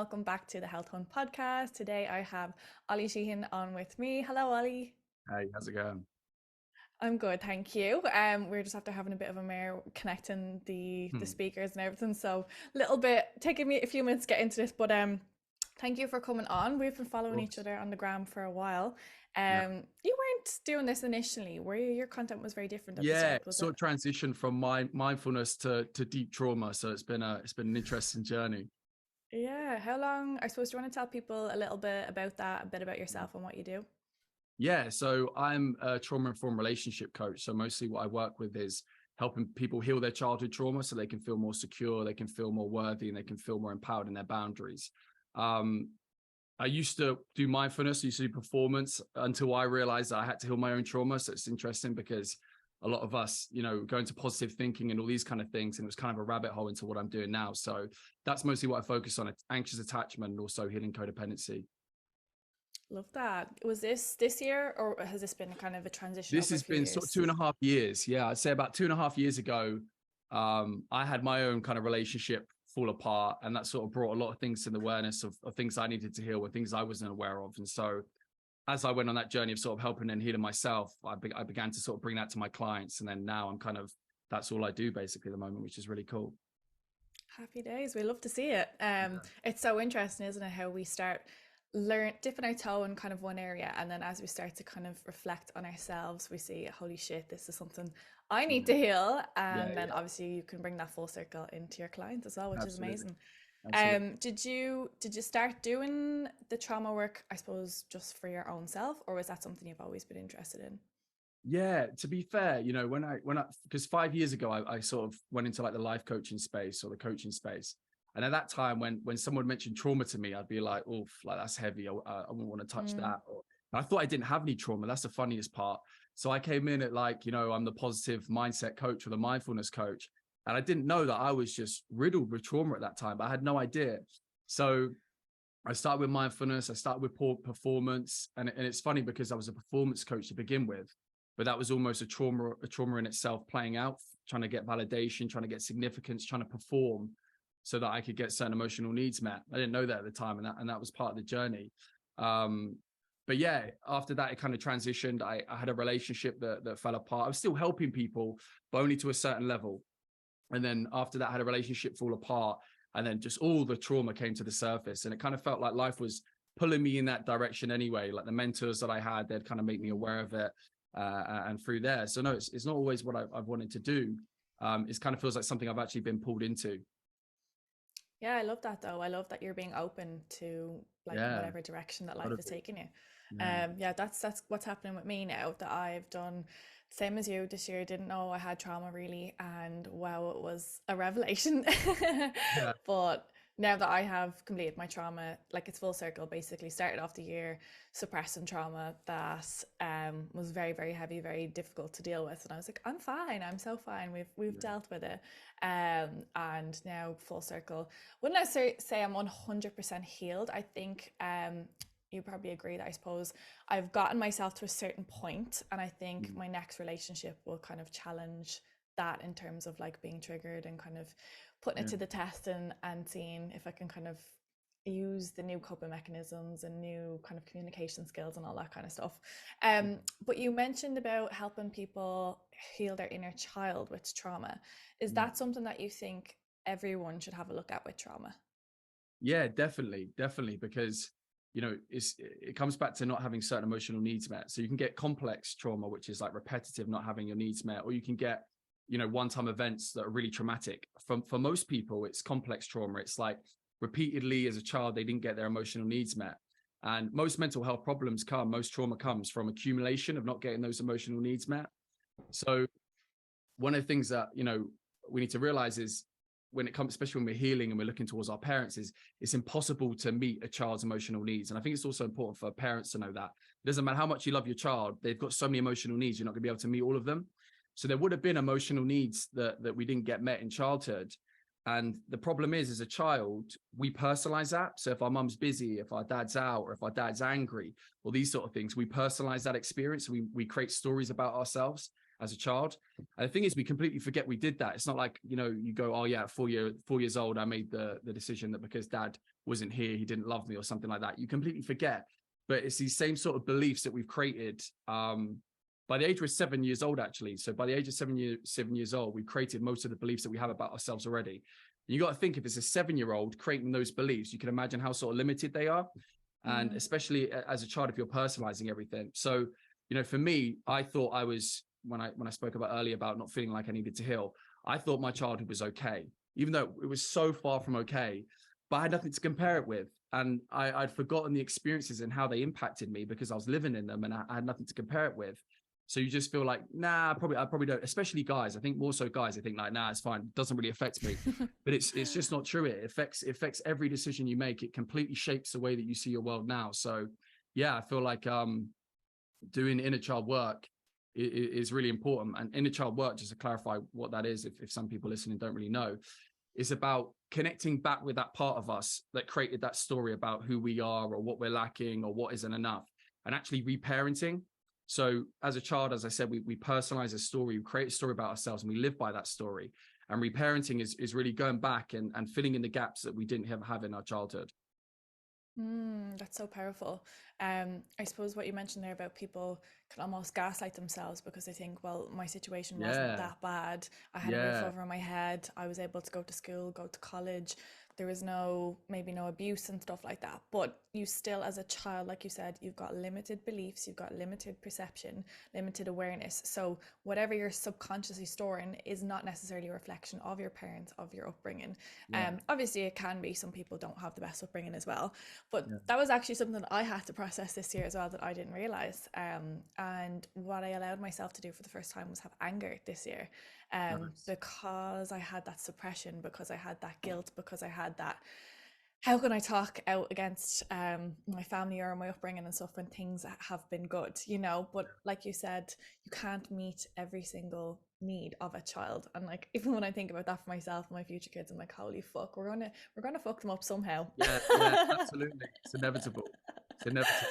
welcome back to the Health Hunt podcast. Today I have Olly Sheehan on with me. Hello, Olly. Hey, how's it going? I'm good, thank you. We're just after having a bit of a mare connecting the Hmm. speakers and everything, so a little bit taking me a few minutes to get into this, but thank you for coming on. We've been Of following each course. other on the gram for a while. Yeah. You weren't doing this initially, were you? Your content was very different at the Yeah, start, was sort it? of transition from my mindfulness to deep trauma. So it's been an interesting journey. Yeah. How long? I suppose, do you want to tell people a little bit about that, a bit about yourself and what you do? Yeah, so I'm a trauma-informed relationship coach. So mostly what I work with is helping people heal their childhood trauma so they can feel more secure, they can feel more worthy, and they can feel more empowered in their boundaries. Um, I used to do mindfulness, I used to do performance until I realized that I had to heal my own trauma. So it's interesting because a lot of us, go into positive thinking and all these kind of things. And it was kind of a rabbit hole into what I'm doing now. So that's mostly what I focus on: anxious attachment and also healing codependency. Love that. Was this year, or has this been kind of a transition This over a has few been sort of years? 2.5 years. Yeah, I'd say about 2.5 years ago, I had my own kind of relationship fall apart, and that sort of brought a lot of things to the awareness of things I needed to heal and things I wasn't aware of. And so as I went on that journey of sort of helping and healing myself, I began to sort of bring that to my clients. And then now I'm kind of, that's all I do basically at the moment, which is really cool. Happy days. We love to see it. It's so interesting, isn't it, how we start dipping our toe in kind of one area, and then as we start to kind of reflect on ourselves, we see, holy shit, this is something I Yeah, need to heal. yeah, And then yeah, obviously you can bring that full circle into your clients as well, which is absolutely. amazing. Absolutely. Did you start doing the trauma work, I suppose, just for your own self, or was that something you've always been interested in? Yeah, to be fair, because 5 years ago, I sort of went into like the life coaching space or the coaching space. And at that time, when someone mentioned trauma to me, I'd be like, "Oof, like that's heavy. I wouldn't want to touch Mm. that." I thought I didn't have any trauma. That's the funniest part. So I came in at like, I'm the positive mindset coach or the mindfulness coach. And I didn't know that I was just riddled with trauma at that time. But I had no idea. So I started with mindfulness. I started with poor performance. And it's funny because I was a performance coach to begin with, but that was almost a trauma in itself playing out, trying to get validation, trying to get significance, trying to perform so that I could get certain emotional needs met. I didn't know that at the time, and that was part of the journey. Um, but yeah, after that, it kind of transitioned. I had a relationship that fell apart. I was still helping people, but only to a certain level. And then after that, I had a relationship fall apart, and then just all the trauma came to the surface, and it kind of felt like life was pulling me in that direction anyway. Like the mentors that I had, they'd kind of make me aware of it, and through there. So no, it's not always what I've wanted to do. It kind of feels like something I've actually been pulled into. Yeah, I love that though. I love that you're being open to like Yeah, whatever direction that life gotta is be. taking you. Yeah, Yeah, that's what's happening with me now that I've done same as you this year. Didn't know I had trauma really, and wow, it was a revelation. yeah, But now that I have completed my trauma, like it's full circle. Basically, started off the year suppressing trauma that was very very heavy, very difficult to deal with, and I was like, I'm fine. I'm so fine. We've yeah, dealt with it, and now full circle. Wouldn't necessarily say I'm 100% healed. I think you probably agree that I suppose I've gotten myself to a certain point, and I think mm, my next relationship will kind of challenge that in terms of like being triggered and kind of putting it yeah, to the test and seeing if I can kind of use the new coping mechanisms and new kind of communication skills and all that kind of stuff. yeah. But you mentioned about helping people heal their inner child with trauma. Is Yeah. that something that you think everyone should have a look at with trauma? Yeah, definitely, definitely, because it comes back to not having certain emotional needs met. So you can get complex trauma, which is like repetitive, not having your needs met, or you can get one-time events that are really traumatic. For most people, it's complex trauma. It's like repeatedly as a child they didn't get their emotional needs met, and most mental health problems most trauma comes from accumulation of not getting those emotional needs met. So one of the things that we need to realize is when it comes, especially when we're healing and we're looking towards our parents, is it's impossible to meet a child's emotional needs. And I think it's also important for parents to know that it doesn't matter how much you love your child, they've got so many emotional needs, you're not going to be able to meet all of them. So there would have been emotional needs that we didn't get met in childhood. And the problem is, as a child, we personalize that. So if our mum's busy, if our dad's out, or if our dad's angry, or these sort of things, we personalize that experience. We create stories about ourselves. as a child. And the thing is, we completely forget we did that. It's not like, you know, you go, oh yeah, at 4 years old, I made the decision that because dad wasn't here, he didn't love me or something like that. You completely forget. But it's these same sort of beliefs that we've created by the age we're 7 years old, actually. So by the age of 7 years old, we created most of the beliefs that we have about ourselves already. You got to think, if it's a 7-year-old creating those beliefs, you can imagine how sort of limited they are. And especially as a child, if you're personalizing everything. So, you know, for me, I thought I was, when I spoke about earlier about not feeling like I needed to heal, I thought my childhood was okay, even though it was so far from okay, but I had nothing to compare it with. And I'd forgotten the experiences and how they impacted me because I was living in them and I had nothing to compare it with. So you just feel like, nah, I probably don't, especially guys. I think more so guys, I think like, nah, it's fine. It doesn't really affect me, but it's just not true. It affects every decision you make. It completely shapes the way that you see your world now. So yeah, I feel like, doing inner child work is really important. And inner child work, just to clarify what that is, if some people listening don't really know, is about connecting back with that part of us that created that story about who we are or what we're lacking or what isn't enough, and actually reparenting. So as a child, as I said, we personalize a story, we create a story about ourselves, and we live by that story. And reparenting is really going back and filling in the gaps that we didn't have in our childhood. That's so powerful. I suppose what you mentioned there about people can almost gaslight themselves because they think, well, my situation wasn't Yeah, that bad. I had a roof yeah, over my head. I was able to go to school, go to college. There was maybe no abuse and stuff like that. But you still, as a child, like you said, you've got limited beliefs, you've got limited perception, limited awareness. So whatever you're subconsciously storing is not necessarily a reflection of your parents, of your upbringing. yeah, Obviously, it can be. Some people don't have the best upbringing as well. But yeah. that was actually something that I had to process this year as well that I didn't realize. And what I allowed myself to do for the first time was have anger this year, Nice. because I had that suppression, because I had that guilt, because I had that. How can I talk out against my family or my upbringing and stuff when things have been good, you know? But like you said, you can't meet every single need of a child. And like even when I think about that for myself and my future kids, I'm like, holy fuck, we're gonna fuck them up somehow. Yeah, yeah, absolutely. It's inevitable. It's inevitable.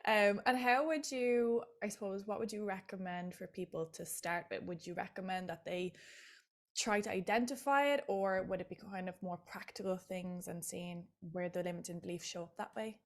And how would you, I suppose, what would you recommend for people to start with? Would you recommend that they try to identify it, or would it be kind of more practical things and seeing where the limiting beliefs show up that way?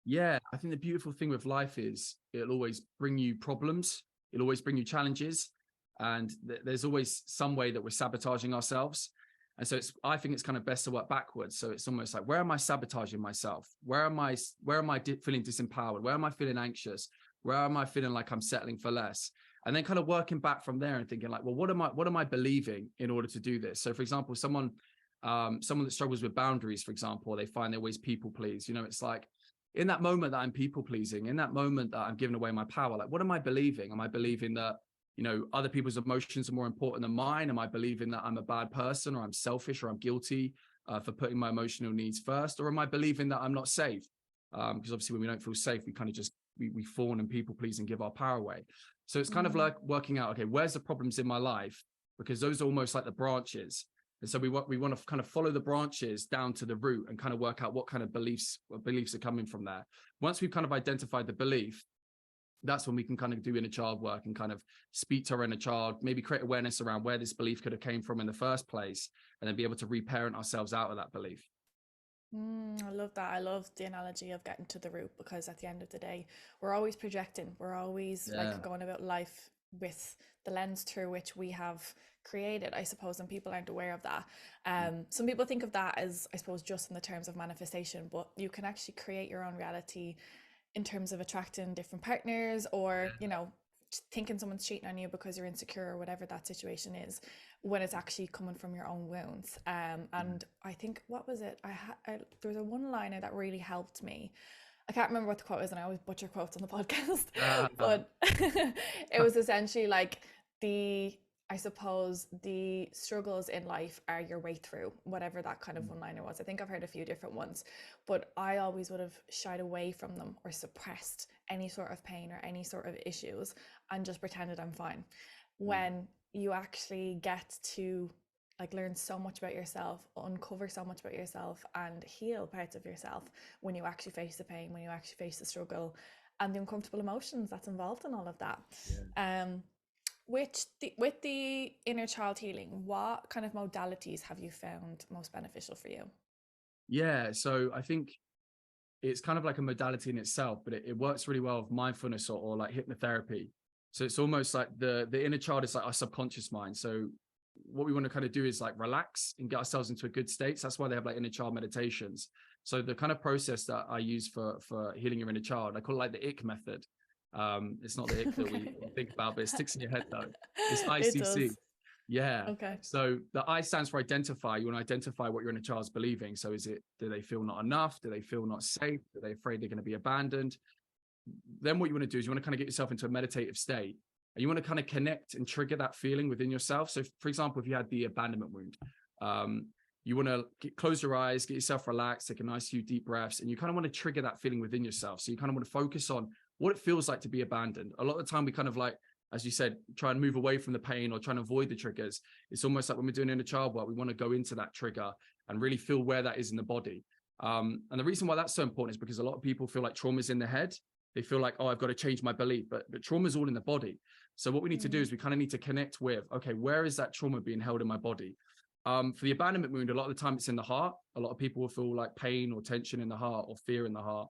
Yeah, I think the beautiful thing with life is it'll always bring you problems. It'll always bring you challenges. And there's always some way that we're sabotaging ourselves. And so I think it's kind of best to work backwards. So it's almost like, where am I sabotaging myself? Where am I feeling disempowered? Where am I feeling anxious? Where am I feeling like I'm settling for less? And then kind of working back from there and thinking like, well, what am I believing in order to do this? So for example, someone that struggles with boundaries, for example, they find they always people please, you know, it's like, in that moment that I'm people pleasing, in that moment that I'm giving away my power, like, what am I believing? Am I believing that, you know, other people's emotions are more important than mine? Am I believing that I'm a bad person, or I'm selfish, or I'm guilty for putting my emotional needs first? Or am I believing that I'm not safe? Because obviously when we don't feel safe, we kind of just, we fawn and people please and give our power away. So it's kind of Mm. like working out, okay, where's the problems in my life? Because those are almost like the branches. And so we want to kind of follow the branches down to the root and kind of work out what kind of beliefs are coming from there. Once we've kind of identified the belief, that's when we can kind of do inner child work and kind of speak to our inner child, maybe create awareness around where this belief could have came from in the first place, and then be able to reparent ourselves out of that belief. I love that. I love the analogy of getting to the root, because at the end of the day, we're always projecting. We're always like Yeah. going about life with the lens through which we have created, I suppose, and people aren't aware of that. Some people think of that as, I suppose, just in the terms of manifestation, but you can actually create your own reality in terms of attracting different partners, or thinking someone's cheating on you because you're insecure or whatever that situation is, when it's actually coming from your own wounds. And I think, what was it, there was a one liner that really helped me. I can't remember what the quote is, and I always butcher quotes on the podcast, but it was essentially like, the I suppose the struggles in life are your way through, whatever that kind of one liner was. I think I've heard a few different ones, but I always would have shied away from them or suppressed any sort of pain or any sort of issues and just pretended I'm fine. When you actually get to like learn so much about yourself, uncover so much about yourself, and heal parts of yourself when you actually face the pain, when you actually face the struggle, and the uncomfortable emotions that's involved in all of that. Yeah. Um, with the inner child healing, what kind of modalities have you found most beneficial for you? Yeah. So I think it's kind of like a modality in itself, but it works really well with mindfulness or like hypnotherapy. So it's almost like the inner child is like our subconscious mind. So what we want to kind of do is like relax and get ourselves into a good state. So that's why they have like inner child meditations. So the kind of process that I use for healing your inner child, I call it like the ick method. It's not the ick that we Okay. think about, but it sticks in your head though. It's It ICC. does. Yeah. Okay. So the I stands for identify. You want to identify what your inner child's believing. So do they feel not enough? Do they feel not safe? Are they afraid they're going to be abandoned? Then what you want to do is you want to kind of get yourself into a meditative state, and you want to kind of connect and trigger that feeling within yourself. So for example, if you had the abandonment wound, you want to close your eyes, get yourself relaxed, take a nice few deep breaths, and you kind of want to trigger that feeling within yourself. So you kind of want to focus on what it feels like to be abandoned. A lot of the time we kind of like, as you said, try and move away from the pain or trying to avoid the triggers. It's almost like when we're doing inner child work, we want to go into that trigger and really feel where that is in the body. And the reason why that's so important is because a lot of people feel like trauma is in the head. They feel like, oh, I've got to change my belief, but trauma is all in the body. So what we need to do is we kind of need to connect with, okay, where is that trauma being held in my body? For the abandonment wound, a lot of the time it's in the heart. A lot of people will feel like pain or tension in the heart or fear in the heart.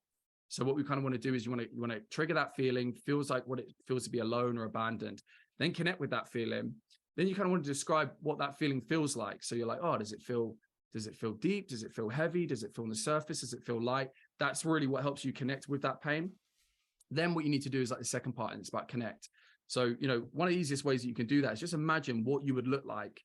So what we kind of want to do is you want to trigger that feeling, feels like what it feels to be alone or abandoned, then connect with that feeling. Then you kind of want to describe what that feeling feels like. So you're like, oh, does it feel deep? Does it feel heavy? Does it feel on the surface? Does it feel light? That's really what helps you connect with that pain. Then what you need to do is like the second part, and it's about connect. So, one of the easiest ways that you can do that is just imagine what you would look like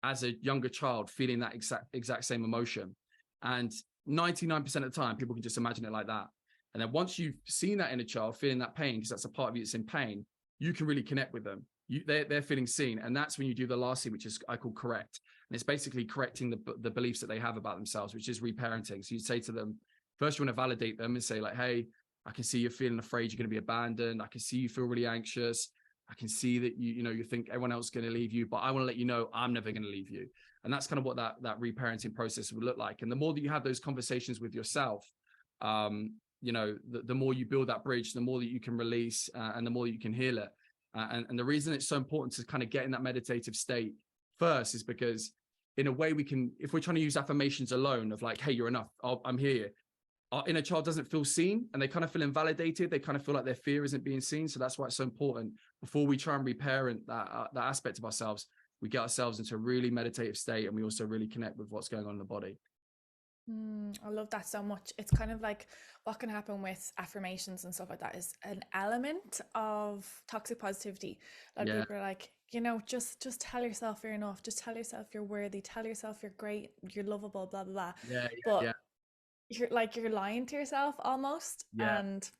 as a younger child feeling that exact same emotion. And 99% of the time, people can just imagine it like that. And then once you've seen that inner child feeling that pain, because that's a part of you that's in pain, you can really connect with them. They're feeling seen. And that's when you do the last thing, which is I call correct. And it's basically correcting the beliefs that they have about themselves, which is reparenting. So you say to them, first you want to validate them and say like, hey, I can see you're feeling afraid you're going to be abandoned. I can see you feel really anxious. I can see that you think everyone else is going to leave you, but I want to let you know I'm never going to leave you. And that's kind of what that reparenting process would look like. And the more that you have those conversations with yourself, the more you build that bridge, the more that you can release and the more that you can heal it. And the reason it's so important to kind of get in that meditative state first is because in a way we can, if we're trying to use affirmations alone of like, hey, you're enough, I'm here. Our inner child doesn't feel seen and they kind of feel invalidated. They kind of feel like their fear isn't being seen. So that's why it's so important before we try and reparent that aspect of ourselves, we get ourselves into a really meditative state and we also really connect with what's going on in the body. I love that so much. It's kind of like what can happen with affirmations and stuff like that is an element of toxic positivity. A lot of Yeah. people are like, just tell yourself you're enough. Just tell yourself you're worthy. Tell yourself you're great. You're lovable. Blah blah blah. Yeah. But Yeah. you're lying to yourself almost. Yeah. And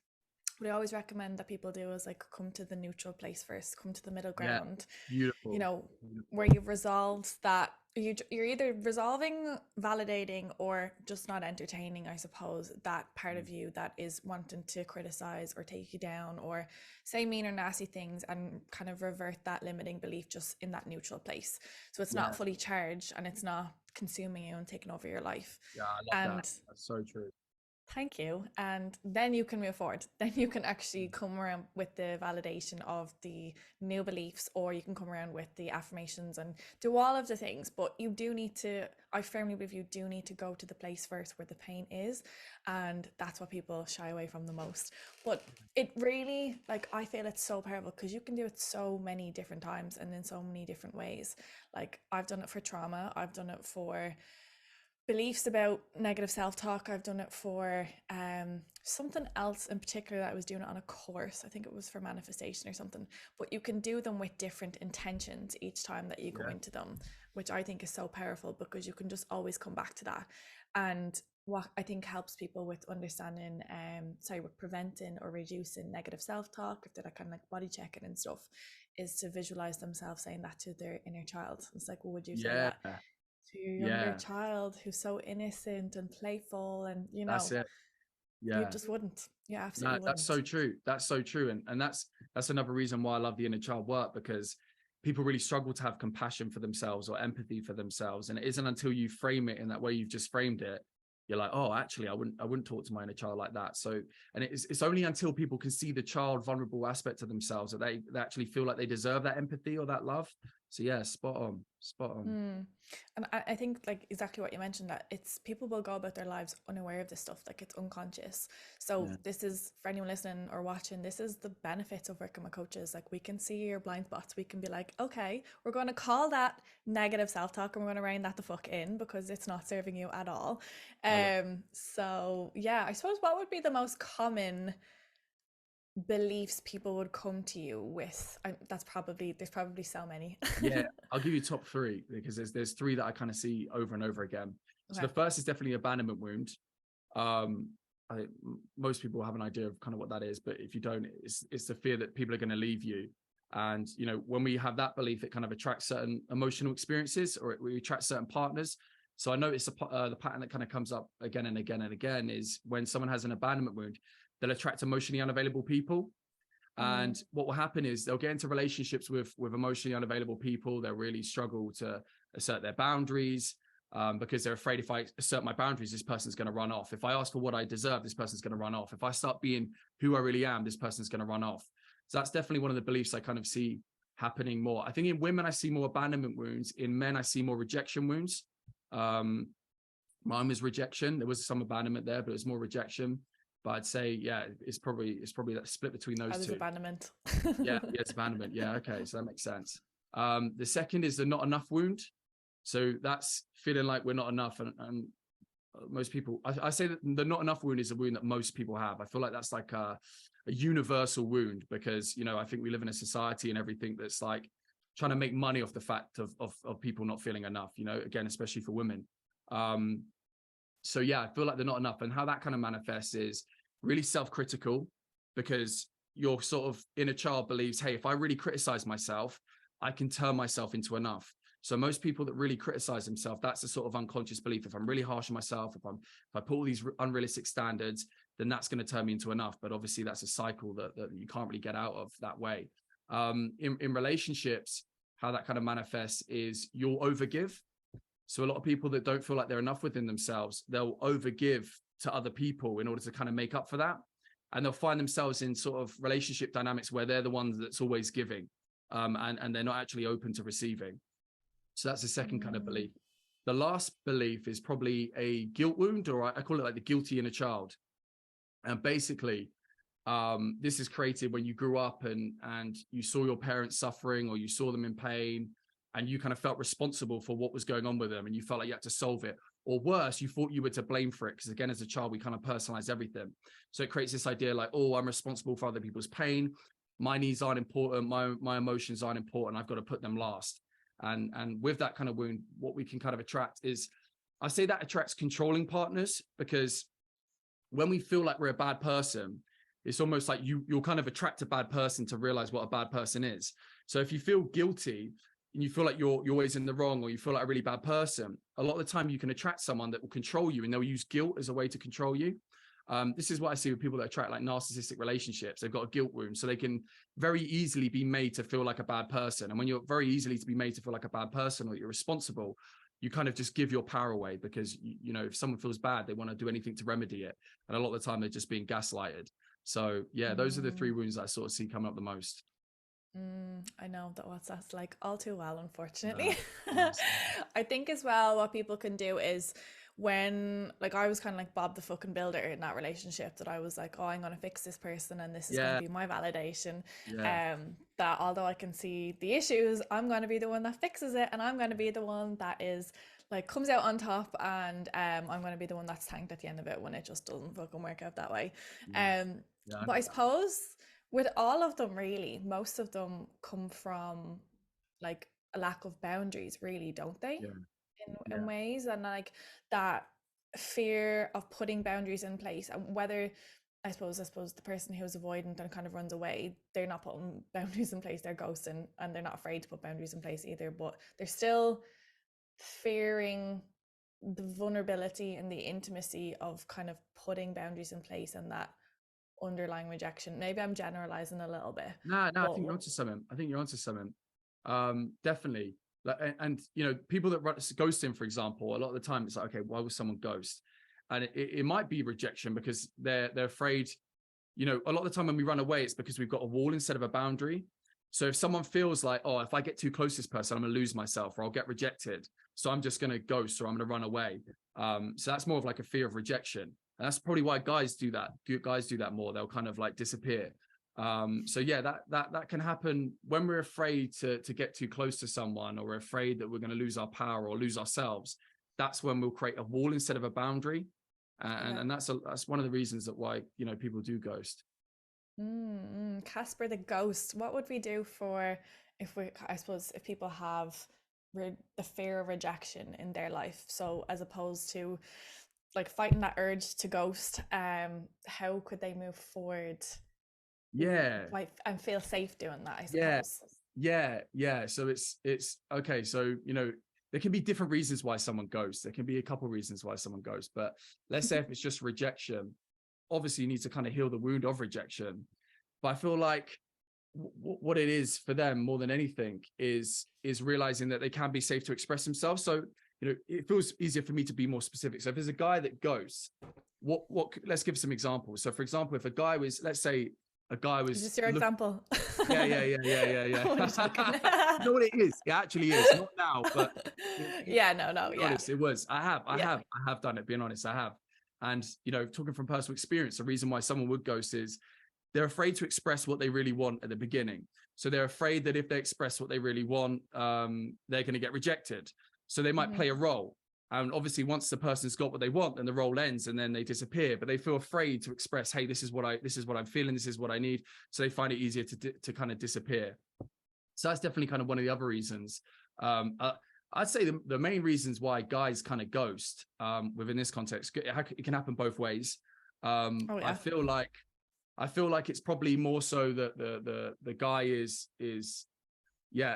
what I always recommend that people do is like come to the neutral place first. Come to the middle Yeah. ground. You Beautiful. know, where Beautiful. you've resolved that you're either resolving, validating, or just not entertaining, I suppose, that part of you that is wanting to criticize or take you down or say mean or nasty things, and kind of revert that limiting belief just in that neutral place. So it's Yeah. not fully charged and it's not consuming you and taking over your life. Yeah. I love that. And That's so true. thank you. And then you can move forward. Then you can actually come around with the validation of the new beliefs, or you can come around with the affirmations and do all of the things. But you do need to, I firmly believe you do need to go to the place first where the pain is. And that's what people shy away from the most. But it really, like, I feel it's so powerful because you can do it so many different times and in so many different ways. Like, I've done it for trauma, I've done it for beliefs about negative self-talk, I've done it for something else in particular that I was doing it on a course. I think it was for manifestation or something. But you can do them with different intentions each time that you go Yeah. into them, which I think is so powerful because you can just always come back to that. And what I think helps people with understanding with preventing or reducing negative self-talk, if they're like kind of like body checking and stuff, is to visualize themselves saying that to their inner child. It's like, well, would you say Yeah. that to your younger Yeah. child who's so innocent and playful, and That's it. you Yeah. just wouldn't. You No, absolutely that's so wouldn't. true. That's so true. And that's another reason why I love the inner child work, because people really struggle to have compassion for themselves or empathy for themselves. And it isn't until you frame it in that way you've just framed it, you're like, oh, actually, I wouldn't talk to my inner child like that. So, and it's only until people can see the child vulnerable aspect of themselves that they actually feel like they deserve that empathy or that love. So yeah, spot on, spot on. Mm. And I think like exactly what you mentioned, that it's people will go about their lives unaware of this stuff, like it's unconscious. So Yeah, this is for anyone listening or watching, this is the benefits of working with coaches. Like we can see your blind spots. We can be like, okay, we're going to call that negative self-talk and we're going to rein that the fuck in because it's not serving you at all. I love. So yeah, I suppose what would be the most common beliefs people would come to you with? That's probably, there's probably so many. Yeah, I'll give you top three because there's three that I kind of see over and over again. So Okay. the first is definitely abandonment wound. Um, I think most people have an idea of kind of what that is, but if you don't, it's the fear that people are going to leave you. And you know, when we have that belief, it kind of attracts certain emotional experiences, or we attract certain partners. So I notice the pattern that kind of comes up again and again and again is when someone has an abandonment wound, they'll attract emotionally unavailable people. Mm. And what will happen is they'll get into relationships with emotionally unavailable people. They'll really struggle to assert their boundaries because they're afraid if I assert my boundaries, this person's going to run off. If I ask for what I deserve, this person's going to run off. If I start being who I really am, this person's going to run off. So that's definitely one of the beliefs I kind of see happening more. I think in women, I see more abandonment wounds. In men, I see more rejection wounds. Um, Mine was rejection. There was some abandonment there, but it was more rejection. But I'd say, yeah, it's probably that split between I those was two. abandonment. Yeah, yeah, it's abandonment. Yeah, okay, so that makes sense. The second is the not enough wound. So that's feeling like we're not enough, and most people, I say that the not enough wound is a wound that most people have. I feel like that's like a universal wound because you know I think we live in a society and everything that's like trying to make money off the fact of people not feeling enough. You know, again, especially for women. Um, so yeah, I feel like they're not enough, and how that kind of manifests is really self-critical because your sort of inner child believes, hey, if I really criticize myself, I can turn myself into enough. So most people that really criticize themselves, that's a sort of unconscious belief. If I'm really harsh on myself, if I put all these unrealistic standards, then that's going to turn me into enough. But obviously that's a cycle that you can't really get out of that way. In relationships, how that kind of manifests is you'll overgive. So a lot of people that don't feel like they're enough within themselves, they'll overgive to other people in order to kind of make up for that. And they'll find themselves in sort of relationship dynamics where they're the ones that's always giving, and they're not actually open to receiving. So that's the second kind of Mm. belief. The last belief is probably a guilt wound, or I call it like the guilty inner child. And basically, this is created when you grew up and you saw your parents suffering or you saw them in pain and you kind of felt responsible for what was going on with them and you felt like you had to solve it, or worse, you thought you were to blame for it because again, as a child, we kind of personalize everything. So it creates this idea like, oh, I'm responsible for other people's pain, my needs aren't important, my emotions aren't important, I've got to put them last. And with that kind of wound, what we can kind of attract is, I say that attracts controlling partners, because when we feel like we're a bad person, it's almost like you'll kind of attract a bad person to realize what a bad person is. So if you feel guilty and you feel like you're always in the wrong, or you feel like a really bad person, a lot of the time you can attract someone that will control you, and they'll use guilt as a way to control you. This is what I see with people that attract like narcissistic relationships. They've got a guilt wound, so they can very easily be made to feel like a bad person. And when you're very easily to be made to feel like a bad person or you're responsible, you kind of just give your power away, because you know, if someone feels bad, they want to do anything to remedy it. And a lot of the time they're just being gaslighted. So yeah, those are the three Mm. wounds I sort of see coming up the most. I know that what that's like all too well, unfortunately. No, honestly. I think as well, what people can do is when, like, I was kind of like Bob the fucking builder in that relationship, that I was like, oh, I'm going to fix this person and this is going to Yeah, be my validation. yeah, That although I can see the issues, I'm going to be the one that fixes it, and I'm going to be the one that is like comes out on top, and I'm going to be the one that's thanked at the end of it when it just doesn't fucking work out that way. yeah, Um, yeah. I but know I that. suppose with all of them, really, most of them come from like a lack of boundaries, really, don't they? Yeah, In yeah, ways, and like that fear of putting boundaries in place, and whether I suppose the person who's avoidant and kind of runs away, they're not putting boundaries in place, they're ghosting, and they're not afraid to put boundaries in place either, but they're still fearing the vulnerability and the intimacy of kind of putting boundaries in place, and that underlying rejection. Maybe I'm generalizing a little bit, no, no, I but think you're onto something. I think you're onto something. Definitely. Like, and you know, people that run ghosting, for example, a lot of the time it's like, okay, why would someone ghost? And it might be rejection because they're afraid, you know, a lot of the time when we run away, it's because we've got a wall instead of a boundary. So if someone feels like, oh, if I get too close to this person, I'm going to lose myself or I'll get rejected. So I'm just going to ghost or I'm going to run away. So that's more of like a fear of rejection. And that's probably why guys do that. Guys do that more. They'll kind of like disappear. So yeah, that can happen when we're afraid to get too close to someone, or we're afraid that we're going to lose our power or lose ourselves. That's when we'll create a wall instead of a boundary. And that's one of the reasons that why, you know, people do ghost. Casper the ghost. What would we do for I suppose, if people have the fear of rejection in their life? So as opposed to like fighting that urge to ghost, how could they move forward? Yeah. Like, and feel safe doing that, I Yeah. suppose. Yeah. So it's okay. So, you know, there can be different reasons why someone ghosts. There can be a couple of reasons why someone ghosts, but let's say if it's just rejection, obviously you need to kind of heal the wound of rejection. But I feel like what it is for them more than anything is realizing that they can be safe to express themselves. So, you know, it feels easier for me to be more specific. So if there's a guy that ghosts, let's give some examples. So for example, if a guy was, let's say a guy Is was this your example? yeah. I'm joking. You know what it is? It actually is. Not now, but Yeah, no, being yeah. honest, it was. I Yeah. have done it. Being honest, I have. And you know, talking from personal experience, the reason why someone would ghost is they're afraid to express what they really want at the beginning. So they're afraid that if they express what they really want, they're going to get rejected. So they might play a role. And obviously, once the person's got what they want, then the role ends and then they disappear. But they feel afraid to express, "Hey, this is what I'm feeling. This is what I need." So they find it easier to kind of disappear. So that's definitely kind of one of the other reasons. I'd say the main reasons why guys kind of ghost within this context, it can happen both ways. Oh yeah. I feel like it's probably more so that the guy is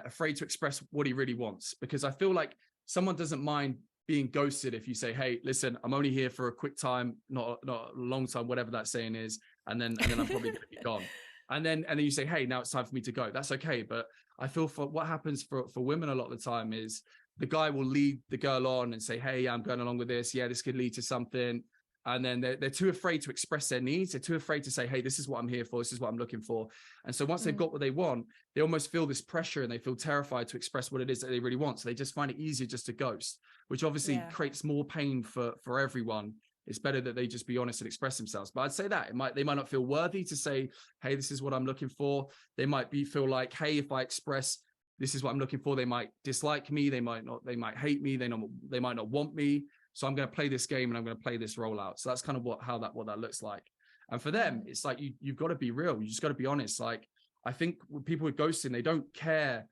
afraid to express what he really wants, because I feel like someone doesn't mind being ghosted if you say, "Hey, listen, I'm only here for a quick time, not a long time," whatever that saying is, and then I'm probably going to be gone. And then you say, "Hey, now it's time for me to go." That's okay, but I feel for what happens for women a lot of the time is the guy will lead the girl on and say, "Hey, I'm going along with this. Yeah, this could lead to something." And then they're too afraid to express their needs. They're too afraid to say, "Hey, this is what I'm here for. This is what I'm looking for." And so once they've got what they want, they almost feel this pressure and they feel terrified to express what it is that they really want. So they just find it easier just to ghost, which obviously creates more pain for everyone. It's better that they just be honest and express themselves. But I'd say that they might not feel worthy to say, "Hey, this is what I'm looking for." They might feel like, "Hey, if I express this is what I'm looking for," they might dislike me. They might hate me. They might not want me. So I'm going to play this game and I'm going to play this rollout. So that's kind of what that looks like. And for them, it's like you've got to be real. You just got to be honest. Like, I think when people with ghosting, they don't care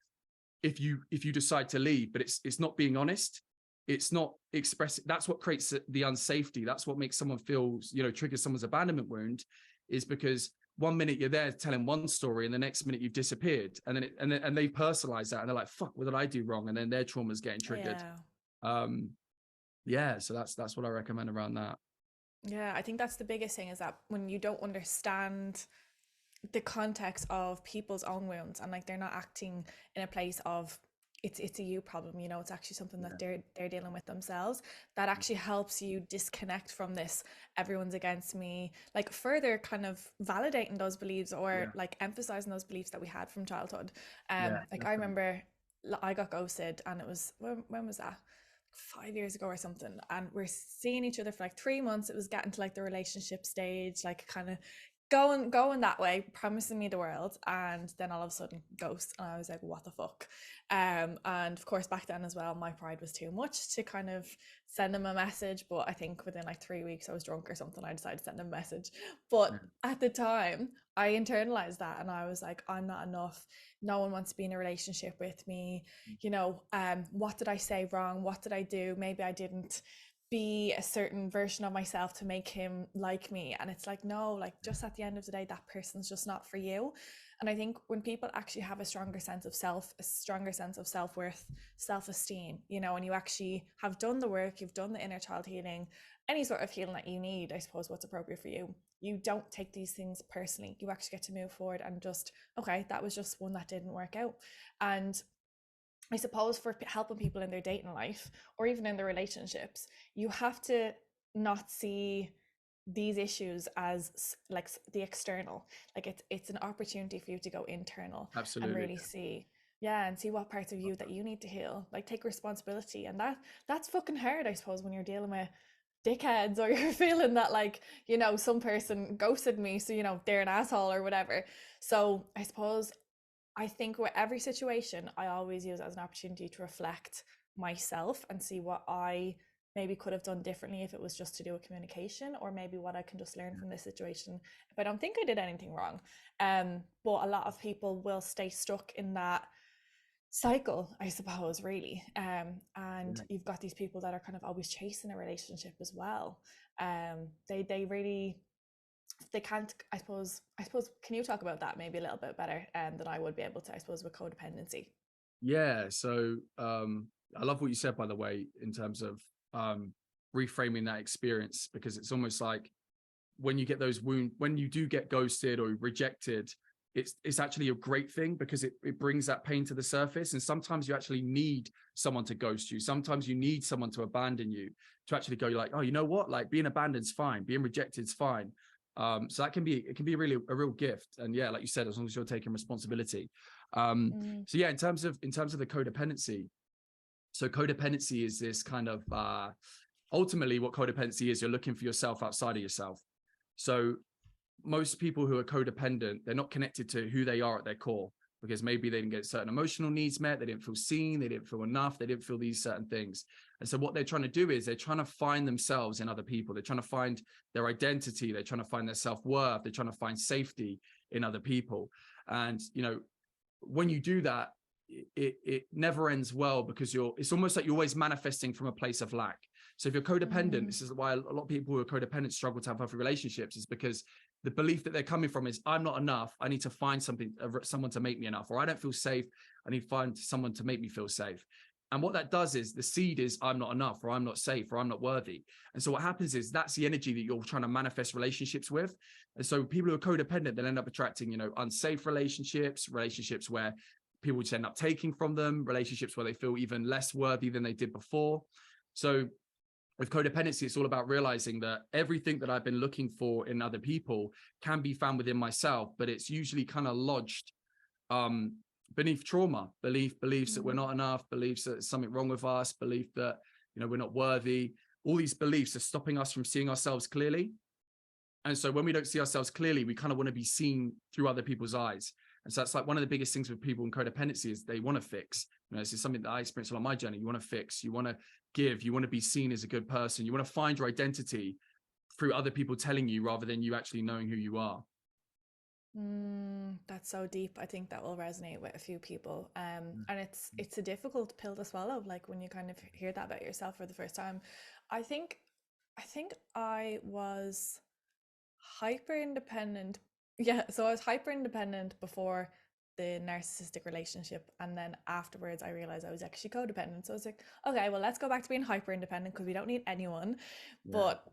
if you decide to leave, but it's not being honest. It's not expressing. That's what creates the unsafety. That's what makes someone feel, you know, triggers someone's abandonment wound, is because one minute you're there telling one story and the next minute you've disappeared, and then they personalize that and they're like, "Fuck, what did I do wrong?" And then their trauma's getting triggered. So that's what I recommend around that. Yeah, I think that's the biggest thing, is that when you don't understand the context of people's own wounds, and like they're not acting in a place of it's a you problem, you know, it's actually something that they're dealing with themselves, that actually helps you disconnect from this "everyone's against me," like further kind of validating those beliefs, or like emphasizing those beliefs that we had from childhood. Like I remember I got ghosted, and it was when was that? 5 years ago or something, and we're seeing each other for like 3 months. It was getting to like the relationship stage, like kind of going that way, promising me the world, and then all of a sudden ghost. And I was like, what the fuck? And of course back then as well, my pride was too much to kind of send him a message. But I think within like 3 weeks, I was drunk or something, I decided to send him a message. But at the time I internalized that, and I was like, I'm not enough, no one wants to be in a relationship with me, you know. What did I say wrong? What did I do? Maybe I didn't be a certain version of myself to make him like me. And it's like, no, like just at the end of the day, that person's just not for you. And I think when people actually have a stronger sense of self, a stronger sense of self-worth, self-esteem, you know, and you actually have done the work, you've done the inner child healing, any sort of healing that you need, I suppose, what's appropriate for you, you don't take these things personally. You actually get to move forward and just, okay, that was just one that didn't work out. And I suppose for helping people in their dating life or even in their relationships, you have to not see these issues as like the external. Like it's an opportunity for you to go internal and Absolutely. really see, yeah, and see what parts of you that you need to heal. Like take responsibility, and that's fucking hard, I suppose, when you're dealing with dickheads, or you're feeling that, like, some person ghosted me, so they're an asshole or whatever. So I suppose, I think with every situation, I always use it as an opportunity to reflect myself and see what I maybe could have done differently if it was just to do with communication, or maybe what I can just learn from this situation if I don't think I did anything wrong. But a lot of people will stay stuck in that cycle, I suppose, really. And Yeah. you've got these people that are kind of always chasing a relationship as well. They really, they can't, I suppose, can you talk about that maybe a little bit better than I would be able to, I suppose, with codependency? Yeah. So I love what you said, by the way, in terms of reframing that experience, because it's almost like when you get those when you do get ghosted or rejected, it's actually a great thing, because it brings that pain to the surface. And sometimes you actually need someone to ghost you. Sometimes you need someone to abandon you, to actually go like, oh, you know what? Like, being abandoned is fine. Being rejected is fine. So it can be really a real gift. And yeah, like you said, as long as you're taking responsibility. Mm, So yeah, in terms of the codependency, so codependency is this kind of ultimately what codependency is, you're looking for yourself outside of yourself. So most people who are codependent, they're not connected to who they are at their core, because maybe they didn't get certain emotional needs met, they didn't feel seen, they didn't feel enough, they didn't feel these certain things. And so what they're trying to do is they're trying to find themselves in other people. They're trying to find their identity. They're trying to find their self-worth. They're trying to find safety in other people. And, when you do that, it never ends well, because it's almost like you're always manifesting from a place of lack. So if you're codependent, mm, this is why a lot of people who are codependent struggle to have healthy relationships, is because the belief that they're coming from is, I'm not enough. I need to find someone to make me enough, or I don't feel safe. I need to find someone to make me feel safe. And what that does is, the seed is, I'm not enough, or I'm not safe, or I'm not worthy. And so what happens is, that's the energy that you're trying to manifest relationships with. And so people who are codependent, they'll end up attracting, unsafe relationships, relationships where people just end up taking from them, relationships where they feel even less worthy than they did before. So with codependency, it's all about realizing that everything that I've been looking for in other people can be found within myself, but it's usually kind of lodged um, beneath trauma, beliefs that we're mm, not enough, beliefs that there's something wrong with us, belief that, we're not worthy. All these beliefs are stopping us from seeing ourselves clearly. And so when we don't see ourselves clearly, we kind of want to be seen through other people's eyes. And so that's like one of the biggest things with people in codependency, is they want to fix. This is something that I experienced on my journey. You want to fix, you want to give, you want to be seen as a good person. You want to find your identity through other people telling you, rather than you actually knowing who you are. that's so deep. I think that will resonate with a few people. And it's a difficult pill to swallow, like when you kind of hear that about yourself for the first time. I think I think I was hyper independent. Yeah, so I was hyper independent before the narcissistic relationship, and then afterwards I realized I was actually codependent. So I was like, okay, well, let's go back to being hyper independent because we don't need anyone. Yeah. But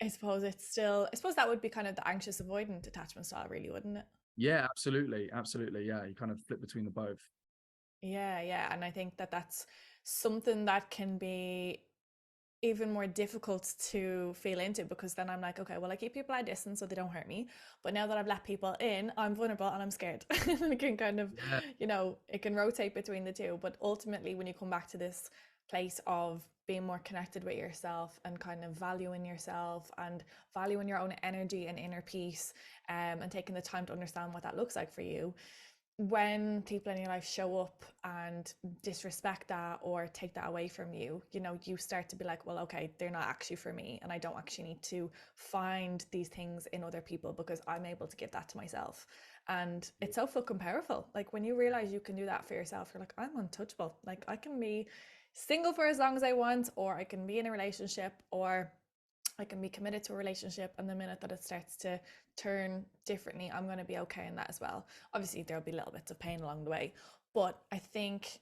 I suppose it's still, I suppose that would be kind of the anxious avoidant attachment style, really, wouldn't it? Yeah, absolutely. Absolutely. Yeah. You kind of flip between the both. Yeah, yeah. And I think that that's something that can be even more difficult to feel into, because then I'm like, okay, well, I keep people at a distance so they don't hurt me. But now that I've let people in, I'm vulnerable and I'm scared. And it can kind of, Yeah. it can rotate between the two. But ultimately, when you come back to this place of being more connected with yourself and kind of valuing yourself and valuing your own energy and inner peace, and taking the time to understand what that looks like for you, when people in your life show up and disrespect that or take that away from you, you start to be like, well, okay, they're not actually for me, and I don't actually need to find these things in other people because I'm able to give that to myself. And it's so fucking powerful. Like when you realize you can do that for yourself, you're like, I'm untouchable. Like I can be single for as long as I want, or I can be in a relationship, or I can be committed to a relationship, and the minute that it starts to turn differently, I'm going to be okay in that as well. Obviously, there'll be little bits of pain along the way, but I think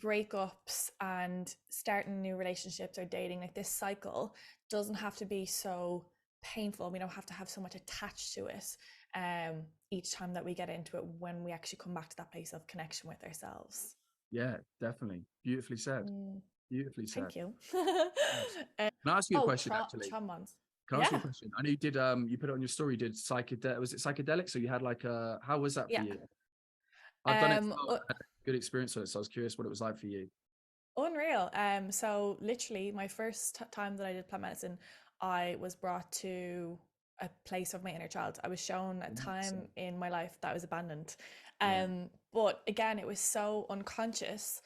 breakups and starting new relationships or dating, like this cycle, doesn't have to be so painful. We don't have to have so much attached to it each time that we get into it, when we actually come back to that place of connection with ourselves. Yeah, definitely. Beautifully said. Mm. Beautifully said. Thank you. Nice. Uh, Can I ask you a oh, question actually? traumas. Can I ask you a Yeah, question? I know you did you put it on your story, you did psychedelic, was it psychedelic? So you had like a, how was that for yeah. you? I've done it as Um, well. uh, I had a good experience with it, so I was curious what it was like for you. Unreal. So literally my first time that I did plant medicine, I was brought to a place of my inner child. I was shown a Yes. time in my life that was abandoned. Yeah. But again, it was so unconscious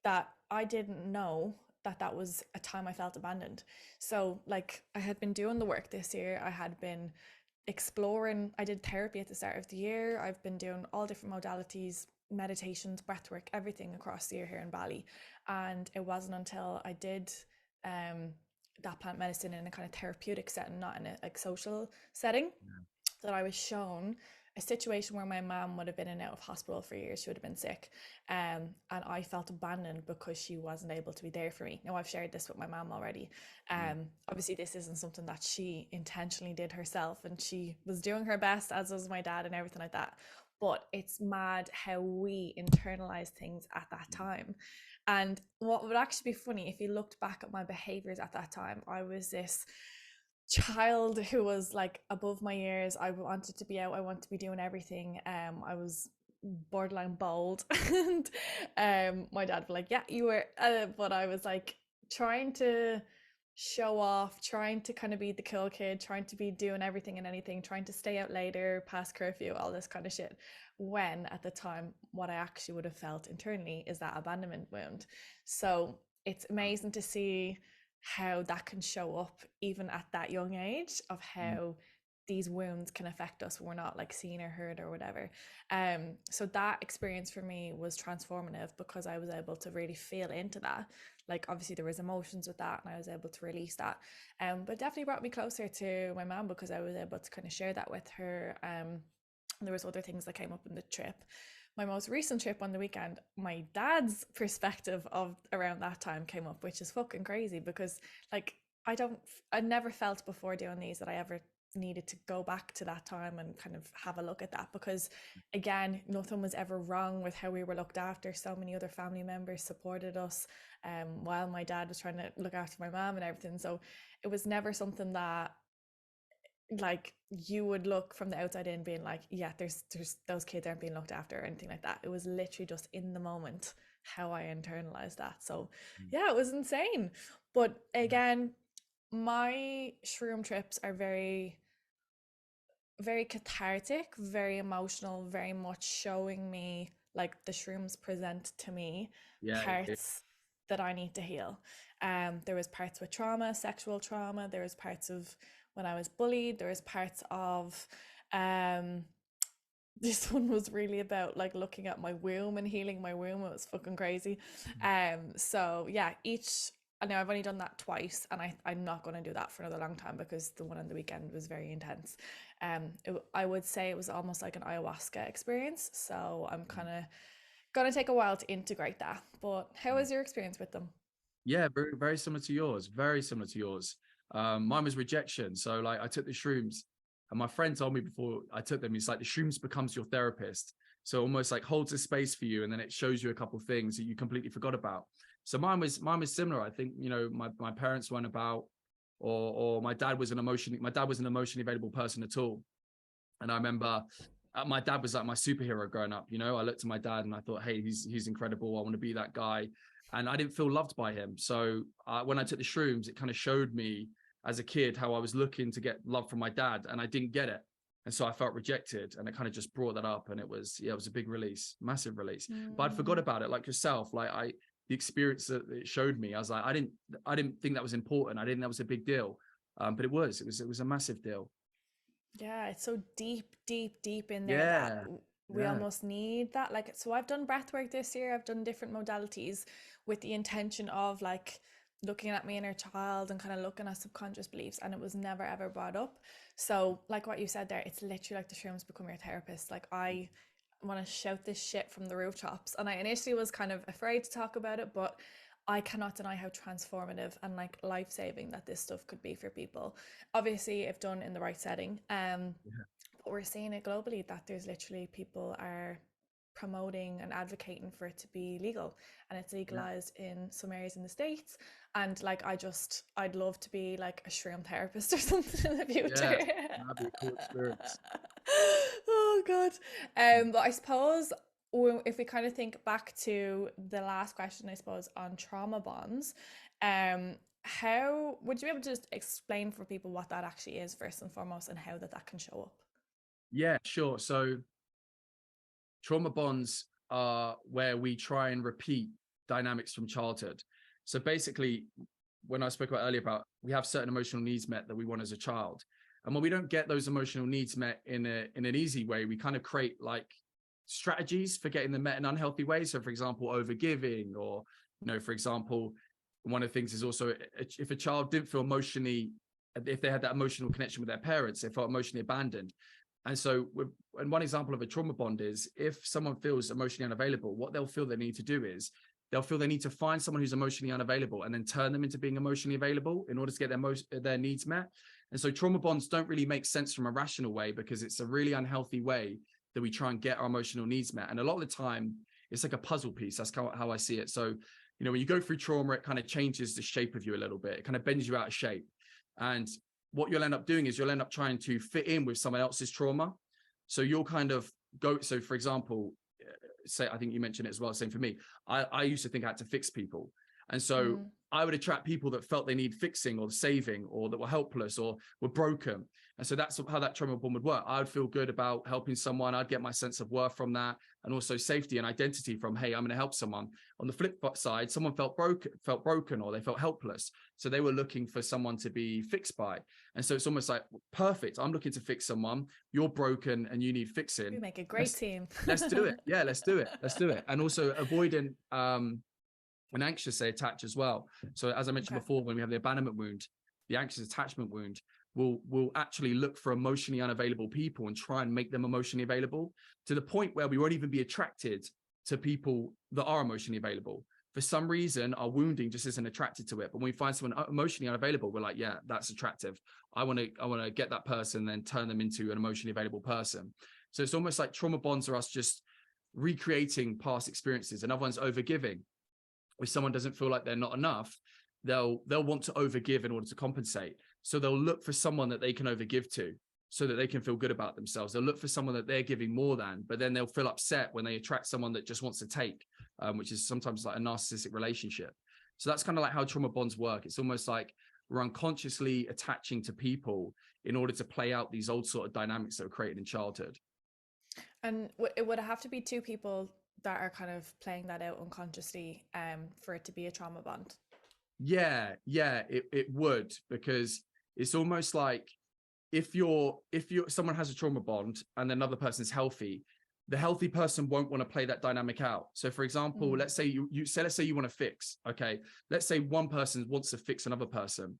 that I didn't know that that was a time I felt abandoned. So, like, I had been doing the work this year, I had been exploring, I did therapy at the start of the year, I've been doing all different modalities, meditations, breathwork, everything across the year here in Bali. And it wasn't until I did um, that plant medicine in a kind of therapeutic setting, not in a like social setting, Yeah. that I was shown a situation where my mom would have been in and out of hospital for years. She would have been sick. And I felt abandoned because she wasn't able to be there for me. Now, I've shared this with my mom already. Yeah. Obviously, this isn't something that she intentionally did herself, and she was doing her best, as was my dad, and everything like that. But it's mad how we internalize things at that time. And what would actually be funny if you looked back at my behaviors at that time, I was this child who was like above my years. I wanted to be out. I wanted to be doing everything. I was borderline bold, and my dad was like, "Yeah, you were," but I was like trying to show off, trying to kind of be the cool kid, trying to be doing everything and anything, trying to stay out later, past curfew, all this kind of shit. When at the time, what I actually would have felt internally is that abandonment wound. So it's amazing to see how that can show up even at that young age of Mm. how these wounds can affect us when we're not like seen or heard or whatever. So that experience for me was transformative because I was able to really feel into that. Like obviously there was emotions with that and I was able to release that. But it definitely brought me closer to my mom because I was able to kind of share that with her. There was other things that came up in the trip. My most recent trip on the weekend, my dad's perspective of around that time came up, which is fucking crazy because like I never felt before doing these that I ever needed to go back to that time and kind of have a look at that because again nothing was ever wrong with how we were looked after. So many other family members supported us while my dad was trying to look after my mom and everything, so it was never something that like you would look from the outside in being like, yeah, there's those kids aren't being looked after or anything like that. It was literally just in the moment how I internalized that. So Mm. yeah, it was insane. But Yeah. again, my shroom trips are very cathartic, very emotional, very much showing me like the shrooms present to me Yeah. Yeah. parts that I need to heal. There was parts with trauma, sexual trauma. There was parts of when I was bullied. There was parts of um, this one was really about like looking at my womb and healing my womb. It was fucking crazy. So yeah, each I know I've only done that twice, and I'm not going to do that for another long time because the one on the weekend was very intense. I would say it was almost like an ayahuasca experience. So I'm kind of gonna take a while to integrate that. But how Mm. was your experience with them? Yeah, very, very similar to yours. Very similar to yours. Mine was rejection. So like I took the shrooms and my friend told me before I took them, he's like the shrooms becomes your therapist. So almost like holds a space for you and then it shows you a couple of things that you completely forgot about. So mine was similar. I think, you know, my parents weren't about or my dad was an emotionally available person at all. And I remember my dad was like my superhero growing up. You know, I looked at my dad and I thought, hey, he's incredible. I want to be that guy. And I didn't feel loved by him. So when I took the shrooms, it kind of showed me as a kid how I was looking to get love from my dad, and I didn't get it. And so I felt rejected, and it kind of just brought that up. And it was a big release, massive release. But I'd forgot Mm. about it, like yourself. Like the experience that it showed me, I was like, I didn't think that was important. I didn't think that was a big deal, but it was a massive deal. Yeah, it's so deep, deep, deep in there that Yeah, we yeah. almost need that. Like, so I've done breath work this year. I've done different modalities with the intention of like looking at my inner child and kind of looking at subconscious beliefs, and it was never ever brought up. So, like what you said there, it's literally like the shrooms become your therapist. Like, I want to shout this shit from the rooftops, and I initially was kind of afraid to talk about it, but I cannot deny how transformative and like life saving that this stuff could be for people. Obviously, if done in the right setting. Yeah. But we're seeing it globally that there's literally people are promoting and advocating for it to be legal, and it's Yeah. legalized in some areas in the States. And like I'd love to be like a shroom therapist or something in the future. Yes, that'd be a cool experience. Oh god. But I suppose if we kind of think back to the last question, I suppose, on trauma bonds, um, how would you be able to just explain for people what that actually is first and foremost, and how that can show up? Yeah, sure. So trauma bonds are where we try and repeat dynamics from childhood. So basically, when I spoke about earlier about we have certain emotional needs met that we want as a child. And when we don't get those emotional needs met in an easy way, we kind of create like strategies for getting them met in unhealthy ways. So for example, overgiving, or, for example, one of the things is also if a child didn't feel emotionally, if they had that emotional connection with their parents, they felt emotionally abandoned. And so, and one example of a trauma bond is if someone feels emotionally unavailable, what they'll feel they need to do is they'll feel they need to find someone who's emotionally unavailable and then turn them into being emotionally available in order to get their needs met. And so trauma bonds don't really make sense from a rational way, because it's a really unhealthy way that we try and get our emotional needs met. And a lot of the time, it's like a puzzle piece. That's how I see it. So, when you go through trauma, it kind of changes the shape of you a little bit. It kind of bends you out of shape. And what you'll end up doing is you'll end up trying to fit in with someone else's trauma. So you'll kind of go, so for example, say, I think you mentioned it as well, same for me. I used to think I had to fix people. And so I would attract people that felt they need fixing or saving, or that were helpless or were broken. And so that's how that trauma bond would work. I would feel good about helping someone. I'd get my sense of worth from that, and also safety and identity from, hey, I'm going to help someone. On the flip side, someone felt broken, or they felt helpless. So they were looking for someone to be fixed by. And so it's almost like, perfect. I'm looking to fix someone. You're broken and you need fixing. We make a great team. Let's do it. Yeah, let's do it. Let's do it. And also avoidant and anxious, they attach as well. So as I mentioned before, when we have the abandonment wound, the anxious attachment wound, we'll actually look for emotionally unavailable people and try and make them emotionally available, to the point where we won't even be attracted to people that are emotionally available. For some reason, our wounding just isn't attracted to it. But when we find someone emotionally unavailable, we're like, yeah, that's attractive. I want to get that person, then turn them into an emotionally available person. So it's almost like trauma bonds are us just recreating past experiences. Another one's overgiving. If someone doesn't feel like they're not enough, they'll want to overgive in order to compensate. So they'll look for someone that they can overgive to, so that they can feel good about themselves. They'll look for someone that they're giving more than, but then they'll feel upset when they attract someone that just wants to take, which is sometimes like a narcissistic relationship. So that's kind of like how trauma bonds work. It's almost like we're unconsciously attaching to people in order to play out these old sort of dynamics that were created in childhood. And it would have to be two people that are kind of playing that out unconsciously, for it to be a trauma bond. Yeah, it would, because it's almost like if someone has a trauma bond and another person's healthy, the healthy person won't want to play that dynamic out. So for example, let's say let's say you want to fix, okay, let's say one person wants to fix another person.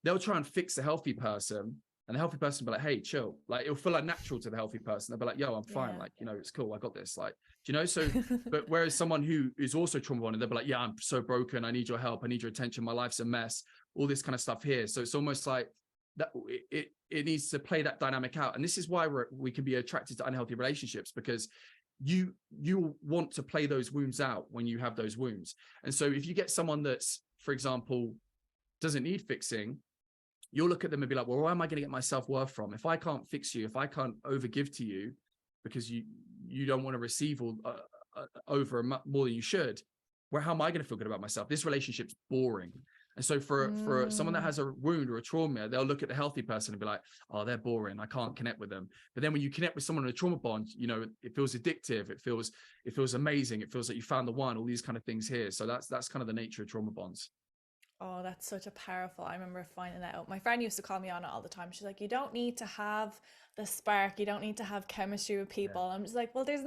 They'll try and fix the healthy person, and the healthy person will be like, hey, chill. Like, it'll feel like natural to the healthy person. They'll be like, yo, I'm fine. Like, it's cool. I got this. Like, so, but whereas someone who is also trauma bonded, they'll be like, yeah, I'm so broken. I need your help. I need your attention. My life's a mess. All this kind of stuff here. So it's almost like that it needs to play that dynamic out. And this is why we can be attracted to unhealthy relationships, because you want to play those wounds out when you have those wounds. And so if you get someone that's, for example, doesn't need fixing, you'll look at them and be like, well, where am I going to get my self-worth from? If I can't fix you, if I can't overgive to you because you don't want to receive over more than you should, how am I going to feel good about myself? This relationship's boring. And so for someone that has a wound or a trauma, they'll look at the healthy person and be like, oh, they're boring. I can't connect with them. But then when you connect with someone in a trauma bond, it feels addictive. It feels amazing. It feels like you found the one, all these kind of things here. So that's kind of the nature of trauma bonds. Oh, that's such a powerful. I remember finding that out. My friend used to call me on it all the time. She's like, you don't need to have the spark. You don't need to have chemistry with people. Yeah. I'm just like, well, there's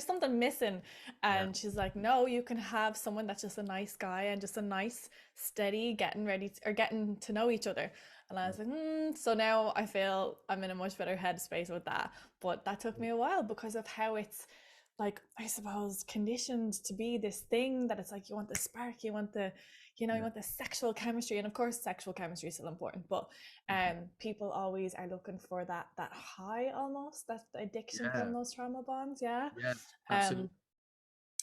something missing. Yeah. And she's like, no, you can have someone that's just a nice guy and just a nice, steady getting to know each other. And I was like, so now I feel I'm in a much better headspace with that. But that took me a while because of how it's like, I suppose, conditioned to be this thing that it's like you want the spark, you want the, you Yeah. want the sexual chemistry, and of course sexual chemistry is still important, but people always are looking for that high, almost that addiction from Yeah. those trauma bonds. Yeah. Yeah. Absolutely. um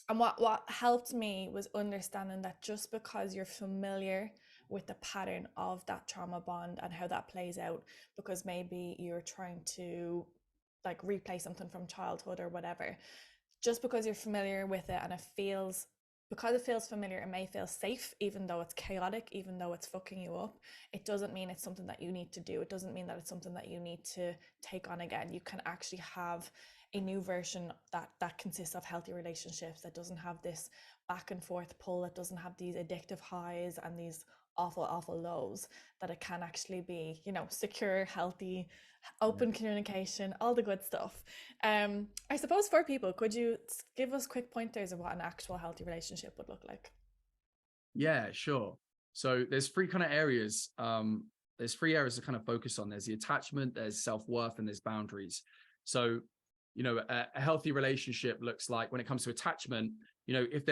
and what helped me was understanding that just because you're familiar with the pattern of that trauma bond and how that plays out, because maybe you're trying to like replay something from childhood or whatever, just because you're familiar with it and because it feels familiar, it may feel safe, even though it's chaotic, even though it's fucking you up. It doesn't mean it's something that you need to do. It doesn't mean that it's something that you need to take on again. You can actually have a new version that consists of healthy relationships, that doesn't have this back and forth pull, that doesn't have these addictive highs and these awful lows, that it can actually be, secure, healthy, Yeah. open communication, all the good stuff. I suppose for people, could you give us quick pointers of what an actual healthy relationship would look like? Yeah, sure. So there's three kind of areas. There's three areas to kind of focus on. There's the attachment, there's self-worth, and there's boundaries. So, a healthy relationship looks like, when it comes to attachment, if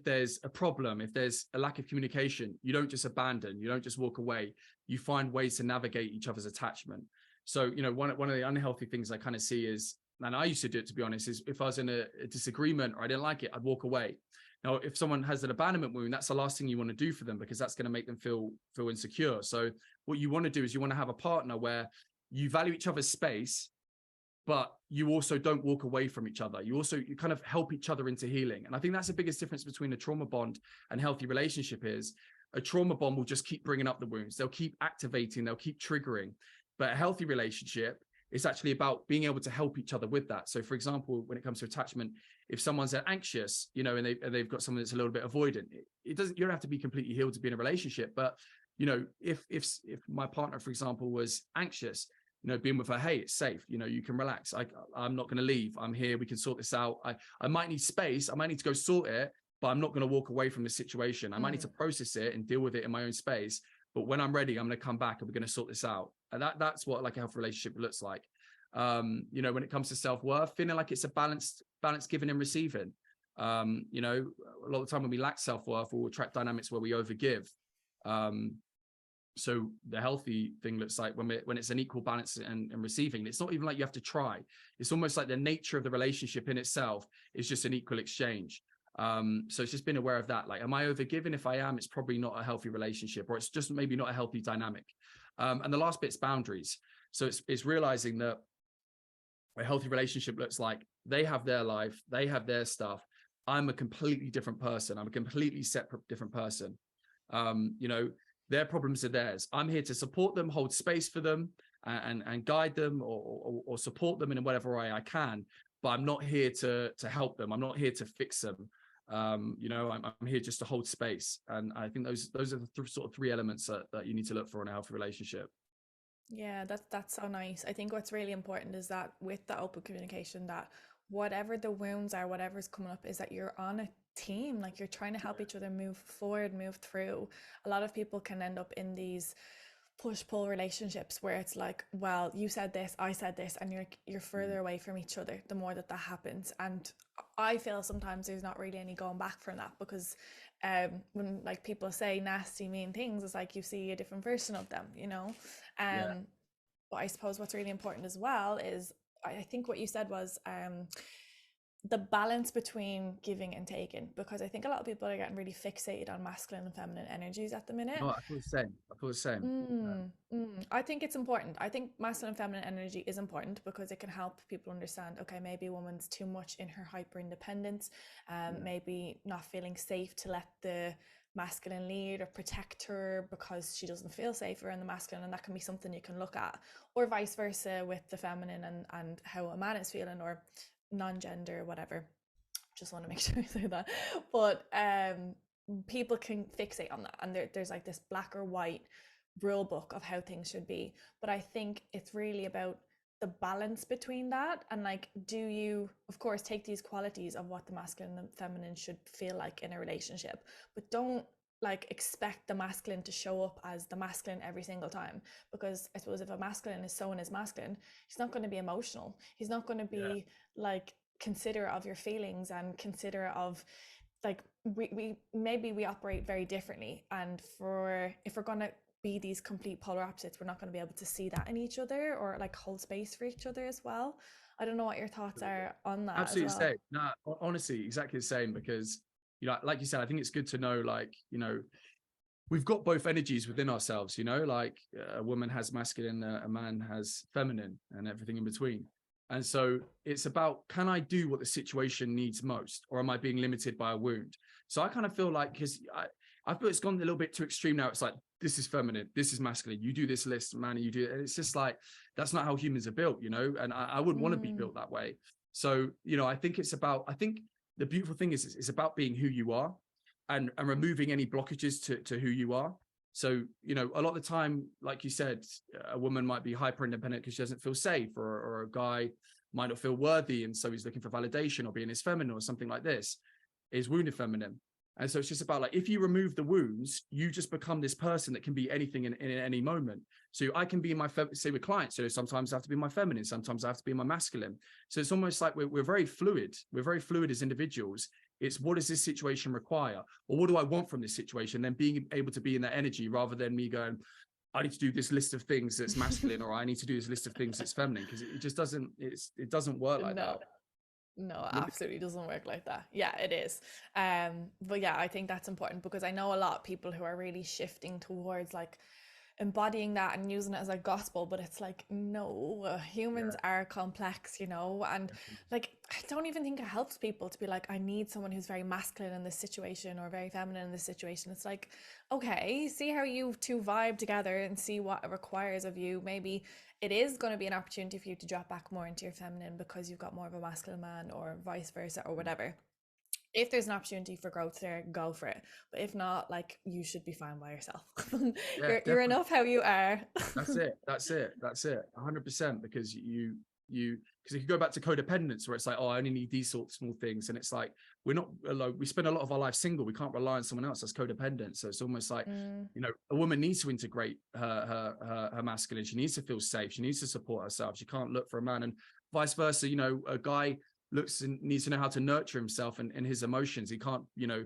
there's a problem, if there's a lack of communication, you don't just abandon, you don't just walk away. You find ways to navigate each other's attachment. So, one of the unhealthy things I kind of see is, and I used to do it, to be honest, is if I was in a disagreement or I didn't like it, I'd walk away. Now, if someone has an abandonment wound, that's the last thing you want to do for them, because that's going to make them feel insecure. So what you want to do is you want to have a partner where you value each other's space, but you also don't walk away from each other. You kind of help each other into healing. And I think that's the biggest difference between a trauma bond and healthy relationship is a trauma bond will just keep bringing up the wounds. They'll keep activating, they'll keep triggering. But a healthy relationship is actually about being able to help each other with that. So for example, when it comes to attachment, if someone's anxious, and they've got someone that's a little bit avoidant, it doesn't, you don't have to be completely healed to be in a relationship. But if my partner, for example, was anxious, being with her, hey, it's safe, you can relax. I'm not going to leave. I'm here. We can sort this out. I might need space. I might need to go sort it, but I'm not going to walk away from the situation. I might need to process it and deal with it in my own space. But when I'm ready, I'm going to come back and we're going to sort this out. And that's what like a healthy relationship looks like. When it comes to self-worth, feeling like it's a balance giving and receiving. A lot of the time when we lack self-worth, we'll attract dynamics where we overgive. So the healthy thing looks like when it's an equal balance and receiving. It's not even like you have to try. It's almost like the nature of the relationship in itself is just an equal exchange. So it's just being aware of that. Like, am I overgiving? If I am, it's probably not a healthy relationship, or it's just maybe not a healthy dynamic. And the last bit's boundaries. So it's realizing that a healthy relationship looks like they have their life, they have their stuff. I'm a completely different person. I'm a completely separate, different person. Their problems are theirs. I'm here to support them, hold space for them, and guide them or support them in whatever way I can. But I'm not here to help them. I'm not here to fix them. I'm here just to hold space. And I think those are the sort of three elements that you need to look for in a healthy relationship. Yeah, that's so nice. I think what's really important is that with the open communication, that whatever the wounds are, whatever's coming up, is that you're on a team. Like, you're trying to help each other move forward, move through. A lot of people can end up in these push-pull relationships where it's like, well, you said this, I said this, and you're further away from each other the more that happens. And I feel sometimes there's not really any going back from that, because when like people say nasty, mean things, it's like you see a different version of them. Yeah. um but I suppose what's really important as well is, I think what you said was, the balance between giving and taking, because I think a lot of people are getting really fixated on masculine and feminine energies at the minute. No, I feel the same. I feel the same. I think it's important. I think masculine and feminine energy is important because it can help people understand, okay, maybe a woman's too much in her hyper independence, Yeah. maybe not feeling safe to let the masculine lead or protect her because she doesn't feel safe around the masculine, and that can be something you can look at. Or vice versa with the feminine and how a man is feeling, or non-gender, whatever. Just want to make sure I say that. But people can fixate on that, and there's like this black or white rule book of how things should be. But I think it's really about the balance between that, and like, do you of course take these qualities of what the masculine and feminine should feel like in a relationship, but don't like expect the masculine to show up as the masculine every single time. Because I suppose if a masculine is so in his masculine, he's not going to be emotional, he's not going to Yeah. be like considerate of your feelings and considerate of like we maybe we operate very differently, and for if we're gonna be these complete polar opposites, we're not going to be able to see that in each other or like hold space for each other as well. I don't know what your thoughts are on that as Absolutely the well. same. No, honestly, exactly the same. Because, you know, like you said, I think it's good to know, like, you know, we've got both energies within ourselves, you know, like a woman has masculine, a man has feminine, and everything in between. And so it's about, can I do what the situation needs most, or am I being limited by a wound? So I kind of feel like, because I feel it's gone a little bit too extreme now. It's like, this is feminine, this is masculine. You do this list, man, and you do it. And it's just like, that's not how humans are built, you know, and I wouldn't want to be built that way. So, you know, I think it's about, I think the beautiful thing is it's about being who you are, and removing any blockages to who you are. So, you know, a lot of the time, like you said, a woman might be hyper independent because she doesn't feel safe, or a guy might not feel worthy, and so he's looking for validation, or being his feminine, or something like this, is wounded feminine. And so it's just about, like, if you remove the wounds, you just become this person that can be anything in any moment. So I can be my, say with clients, so sometimes I have to be my feminine, sometimes I have to be my masculine. So it's almost like we're very fluid. We're very fluid as individuals. It's, what does this situation require? Or what do I want from this situation? Then being able to be in that energy, rather than me going, I need to do this list of things that's masculine, or I need to do this list of things that's feminine, because it just doesn't, it doesn't work like that. No, no, absolutely doesn't work like that. Yeah, it is. But yeah, I think that's important, because I know a lot of people who are really shifting towards like embodying that and using it as a gospel, but it's like, no, humans are complex, you know. And like, I don't even think it helps people to be like, I need someone who's very masculine in this situation or very feminine in this situation. It's like, okay, see how you two vibe together and see what it requires of you. Maybe it is going to be an opportunity for you to drop back more into your feminine because you've got more of a masculine man, or vice versa, or whatever. If there's an opportunity for growth there, go for it. But if not, like, you should be fine by yourself. Yeah, you're definitely. enough how you are. That's it. That's it. That's it. 100%. Because because if you go back to codependence, where it's like, oh, I only need these sort of small things, and it's like, we're not alone. We spend a lot of our life single. We can't rely on someone else. That's codependent. So it's almost like, Mm, you know, a woman needs to integrate her masculine. She needs to feel safe. She needs to support herself. She can't look for a man, and vice versa. You know, a guy looks and needs to know how to nurture himself and his emotions. He can't, you know,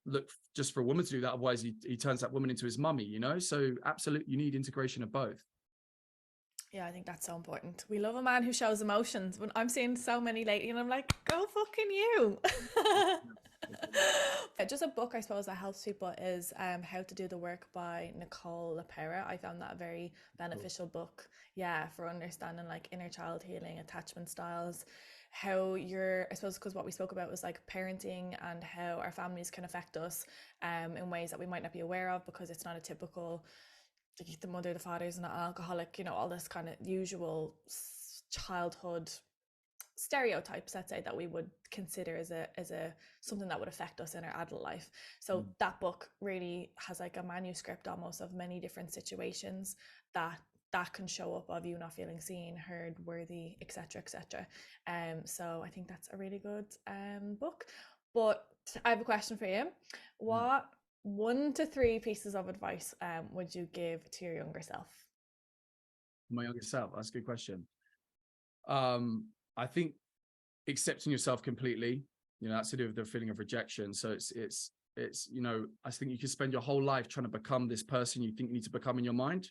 look just for a woman to do that. Otherwise, he turns that woman into his mummy, you know? So absolutely, you need integration of both. yeah, I think that's so important. We love a man who shows emotions. When I'm seeing so many lately, and I'm like, go fucking you. Just a book, I suppose, that helps people is How to Do the Work by Nicole LaPera. I found that a very beneficial book, yeah, for understanding like inner child healing, attachment styles, how you're, I suppose, because what we spoke about was like parenting and how our families can affect us in ways that we might not be aware of, because it's not a typical, like, the mother, the father is not an alcoholic, you know, all this kind of usual childhood stereotypes, let's say, that we would consider as a something that would affect us in our adult life. So that book really has like a manuscript almost of many different situations that can show up of you not feeling seen, heard, worthy, etc., etc. So I think that's a really good book. But I have a question for you. Mm. What 1 to 3 pieces of advice would you give to your younger self? My younger self. That's a good question. I think accepting yourself completely, you know, that's to do with the feeling of rejection. So it's, you know, I think you can spend your whole life trying to become this person you think you need to become in your mind.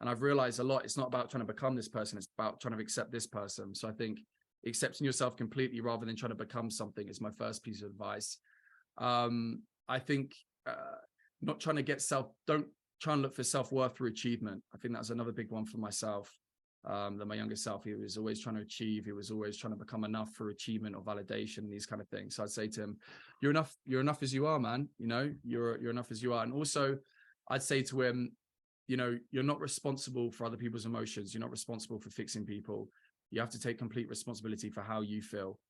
And I've realized a lot, it's not about trying to become this person, it's about trying to accept this person. So I think accepting yourself completely rather than trying to become something is my first piece of advice. I think not trying to don't try and look for self-worth through achievement. I think that's another big one for myself. That my younger self, he was always trying to achieve. He was always trying to become enough for achievement or validation, these kind of things. So I'd say to him, you're enough as you are, man. You know, you're enough as you are. And also I'd say to him, you know, you're not responsible for other people's emotions. You're not responsible for fixing people. You have to take complete responsibility for how you feel.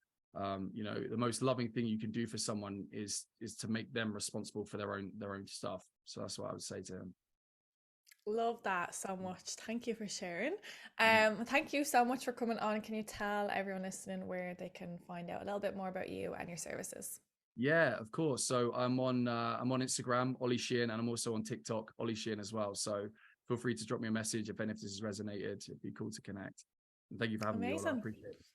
You know, the most loving thing you can do for someone is to make them responsible for their own stuff. So that's what I would say to him. Love that so much. Thank you for sharing. Thank you so much for coming on. Can you tell everyone listening where they can find out a little bit more about you and your services? Yeah, of course. So I'm on Instagram, Olly Sheehan, and I'm also on TikTok, Olly Sheehan as well. So feel free to drop me a message if any of this has resonated. It'd be cool to connect. And thank you for having me, Ola. I Amazing. appreciate it.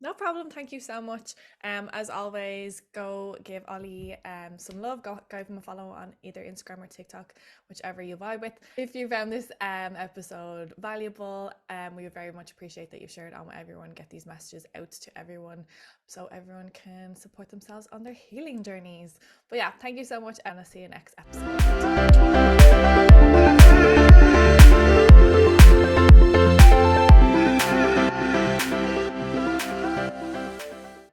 No problem. Thank you so much. As always, go give Ollie some love. Go give him a follow on either Instagram or TikTok, whichever you vibe with. If you found this episode valuable, we would very much appreciate that you share it on with everyone. Get these messages out to everyone so everyone can support themselves on their healing journeys. But yeah, thank you so much, and I'll see you next episode.